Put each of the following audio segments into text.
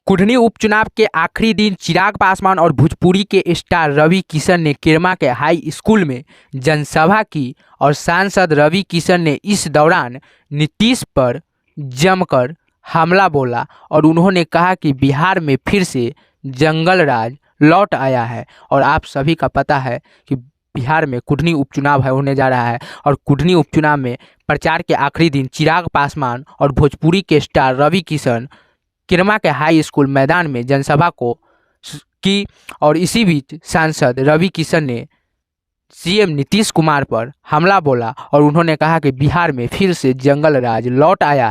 कुढ़नी उपचुनाव के आखिरी दिन चिराग पासवान और भोजपुरी के स्टार रवि किशन ने किरमा के हाई स्कूल में जनसभा की और सांसद रवि किशन ने इस दौरान नीतीश पर जमकर हमला बोला और उन्होंने कहा कि बिहार में फिर से जंगल राज लौट आया है। और आप सभी का पता है कि बिहार में कुढ़नी उपचुनाव होने जा रहा है और कुढ़नी उपचुनाव में प्रचार के आखिरी दिन चिराग पासवान और भोजपुरी के स्टार रवि किशन किरमा के हाई स्कूल मैदान में जनसभा को की। और इसी बीच सांसद रवि किशन ने सीएम नीतीश कुमार पर हमला बोला और उन्होंने कहा कि बिहार में फिर से जंगल राज लौट आया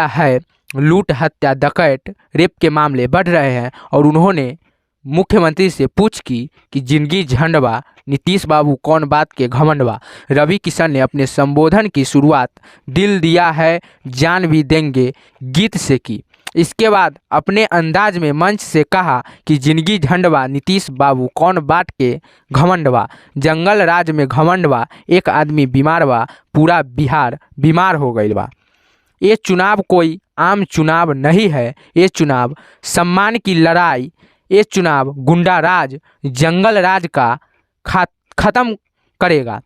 है। लूट, हत्या, डकैत, रेप के मामले बढ़ रहे हैं और उन्होंने मुख्यमंत्री से पूछ की कि जिंदगी झंडवा, नीतीश बाबू कौन बात के घमंडवा। रवि किशन ने अपने संबोधन की शुरुआत दिल दिया है जान भी देंगे गीत से की। इसके बाद अपने अंदाज में मंच से कहा कि जिंदगी झंडवा, नीतीश बाबू कौन बात के घमंडवा, जंगल राज में घमंडवा, एक आदमी बीमार बा, पूरा बिहार बीमार हो गई बा। ये चुनाव कोई आम चुनाव नहीं है, ये चुनाव सम्मान की लड़ाई, ये चुनाव गुंडा राज, जंगल राज का खत्म करेगा।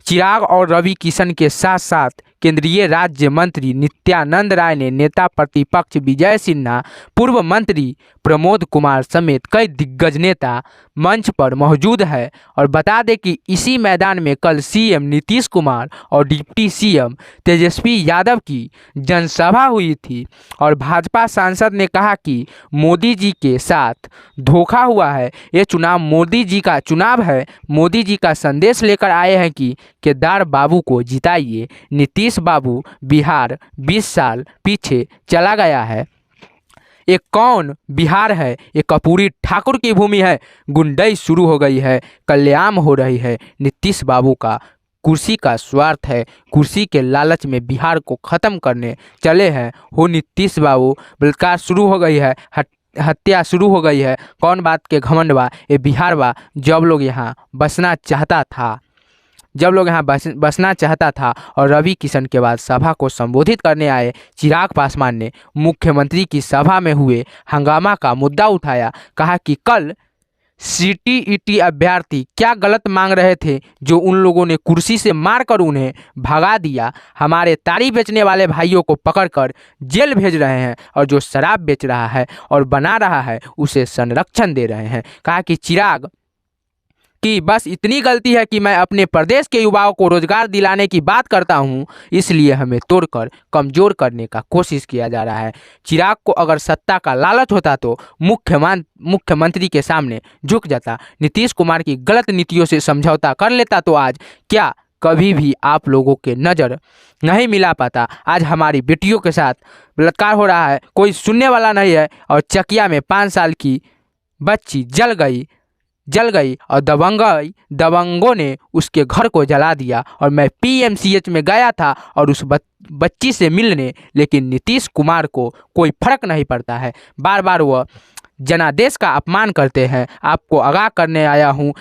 चिराग और रवि किशन के साथ साथ केंद्रीय राज्य मंत्री नित्यानंद राय ने नेता प्रतिपक्ष विजय सिन्हा, पूर्व मंत्री प्रमोद कुमार समेत कई दिग्गज नेता मंच पर मौजूद है। और बता दें कि इसी मैदान में कल सीएम नीतीश कुमार और डिप्टी सीएम तेजस्वी यादव की जनसभा हुई थी और भाजपा सांसद ने कहा कि मोदी जी के साथ धोखा हुआ है, ये चुनाव मोदी जी का चुनाव है। मोदी जी का संदेश लेकर आए हैं कि केदार बाबू को जिताइए। नीतीश बाबू बिहार 20 साल पीछे चला गया है। ये कौन बिहार है? ये कपूरी ठाकुर की भूमि है। गुंडई शुरू हो गई है, कल्याण हो रही है। नीतीश बाबू का कुर्सी का स्वार्थ है, कुर्सी के लालच में बिहार को खत्म करने चले हैं। हो नीतीश बाबू, बलात्कार शुरू हो गई है, हत्या शुरू हो गई है, कौन बात के घमंड बा, ये बिहार बा जब लोग यहाँ बसना चाहता था। और रवि किशन के बाद सभा को संबोधित करने आए चिराग पासवान ने मुख्यमंत्री की सभा में हुए हंगामा का मुद्दा उठाया। कहा कि कल सीटीईटी अभ्यर्थी क्या गलत मांग रहे थे जो उन लोगों ने कुर्सी से मारकर उन्हें भगा दिया। हमारे ताड़ी बेचने वाले भाइयों को पकड़कर जेल भेज रहे हैं और जो शराब बेच रहा है और बना रहा है उसे संरक्षण दे रहे हैं। कहा कि चिराग कि बस इतनी गलती है कि मैं अपने प्रदेश के युवाओं को रोजगार दिलाने की बात करता हूं, इसलिए हमें तोड़कर कमजोर करने का कोशिश किया जा रहा है। चिराग को अगर सत्ता का लालच होता तो मुख्यमंत्री के सामने झुक जाता, नीतीश कुमार की गलत नीतियों से समझौता कर लेता तो आज क्या कभी भी आप लोगों के नज़र नहीं मिला पाता। आज हमारी बेटियों के साथ बलात्कार हो रहा है, कोई सुनने वाला नहीं है। और चकिया में 5 साल की बच्ची जल गई और दबंगों ने उसके घर को जला दिया। और मैं पीएमसीएच में गया था और उस बच्ची से मिलने, लेकिन नीतीश कुमार को कोई फर्क नहीं पड़ता है। बार बार वह जनादेश का अपमान करते हैं। आपको आगाह करने आया हूँ,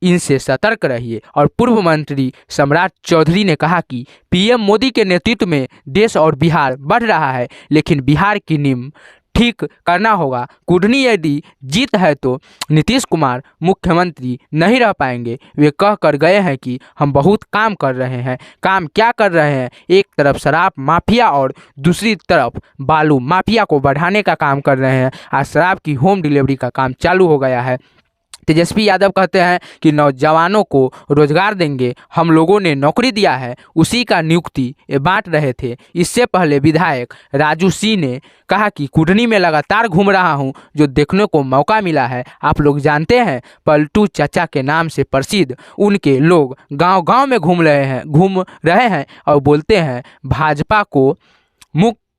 इनसे सतर्क रहिए। और पूर्व मंत्री सम्राट चौधरी ने कहा कि पीएम मोदी के नेतृत्व में देश और बिहार बढ़ रहा है, लेकिन बिहार की नींव ठीक करना होगा। कुढ़नी यदि जीत है तो नीतीश कुमार मुख्यमंत्री नहीं रह पाएंगे। वे कह कर गए हैं कि हम बहुत काम कर रहे हैं। काम क्या कर रहे हैं? एक तरफ शराब माफिया और दूसरी तरफ बालू माफिया को बढ़ाने का काम कर रहे हैं। आज शराब की होम डिलीवरी का काम चालू हो गया है। तेजस्वी यादव कहते हैं कि नौजवानों को रोजगार देंगे, हम लोगों ने नौकरी दिया है, उसी का नियुक्ति बांट रहे थे। इससे पहले विधायक राजू सिंह ने कहा कि कुढ़नी में लगातार घूम रहा हूं, जो देखने को मौका मिला है। आप लोग जानते हैं पलटू चाचा के नाम से प्रसिद्ध उनके लोग गांव-गांव में घूम रहे हैं और बोलते हैं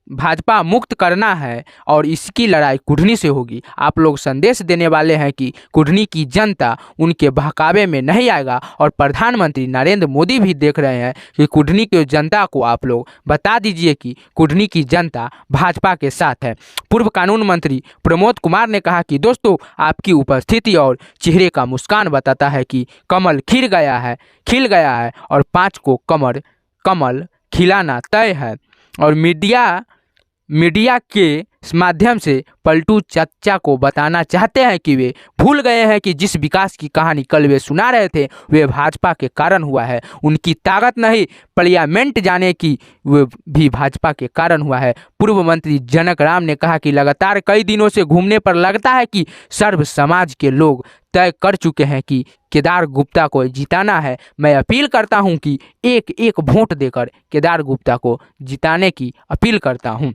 भाजपा मुक्त करना है और इसकी लड़ाई कुढ़नी से होगी। आप लोग संदेश देने वाले हैं कि कुढ़नी की जनता उनके बहकावे में नहीं आएगा। और प्रधानमंत्री नरेंद्र मोदी भी देख रहे हैं कि कुढ़नी की जनता को आप लोग बता दीजिए कि कुढ़नी की जनता भाजपा के साथ है। पूर्व कानून मंत्री प्रमोद कुमार ने कहा कि दोस्तों, आपकी उपस्थिति और चेहरे का मुस्कान बताता है कि कमल खिल गया है और 5 को कमल खिलाना तय है। और मीडिया के इस माध्यम से पलटू चच्चा को बताना चाहते हैं कि वे भूल गए हैं कि जिस विकास की कहानी कल वे सुना रहे थे वे भाजपा के कारण हुआ है। उनकी ताकत नहीं, पार्लियामेंट जाने की वे भी भाजपा के कारण हुआ है। पूर्व मंत्री जनक राम ने कहा कि लगातार कई दिनों से घूमने पर लगता है कि सर्व समाज के लोग तय कर चुके हैं कि केदार गुप्ता को जिताना है। मैं अपील करता हूं कि एक एक वोट देकर केदार गुप्ता को जिताने की अपील करता हूं।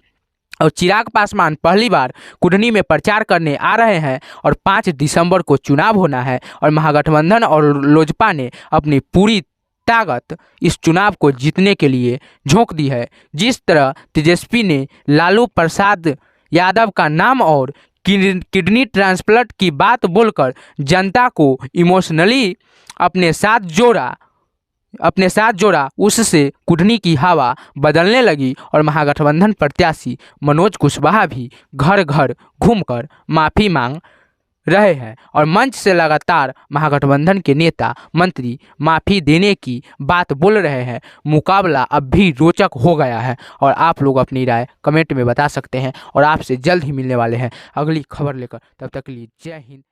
और चिराग पासवान पहली बार कुढ़नी में प्रचार करने आ रहे हैं और 5 दिसंबर को चुनाव होना है और महागठबंधन और लोजपा ने अपनी पूरी ताकत इस चुनाव को जीतने के लिए झोंक दी है। जिस तरह तेजस्वी ने लालू प्रसाद यादव का नाम और किडनी ट्रांसप्लांट की बात बोलकर जनता को इमोशनली अपने साथ जोड़ा, उससे कुढ़नी की हवा बदलने लगी और महागठबंधन प्रत्याशी मनोज कुशवाहा भी घर घर घूमकर माफ़ी मांग रहे हैं और मंच से लगातार महागठबंधन के नेता मंत्री माफ़ी देने की बात बोल रहे हैं। मुकाबला अब भी रोचक हो गया है और आप लोग अपनी राय कमेंट में बता सकते हैं और आपसे जल्द ही मिलने वाले हैं अगली खबर लेकर। तब तक के लिए जय हिंद।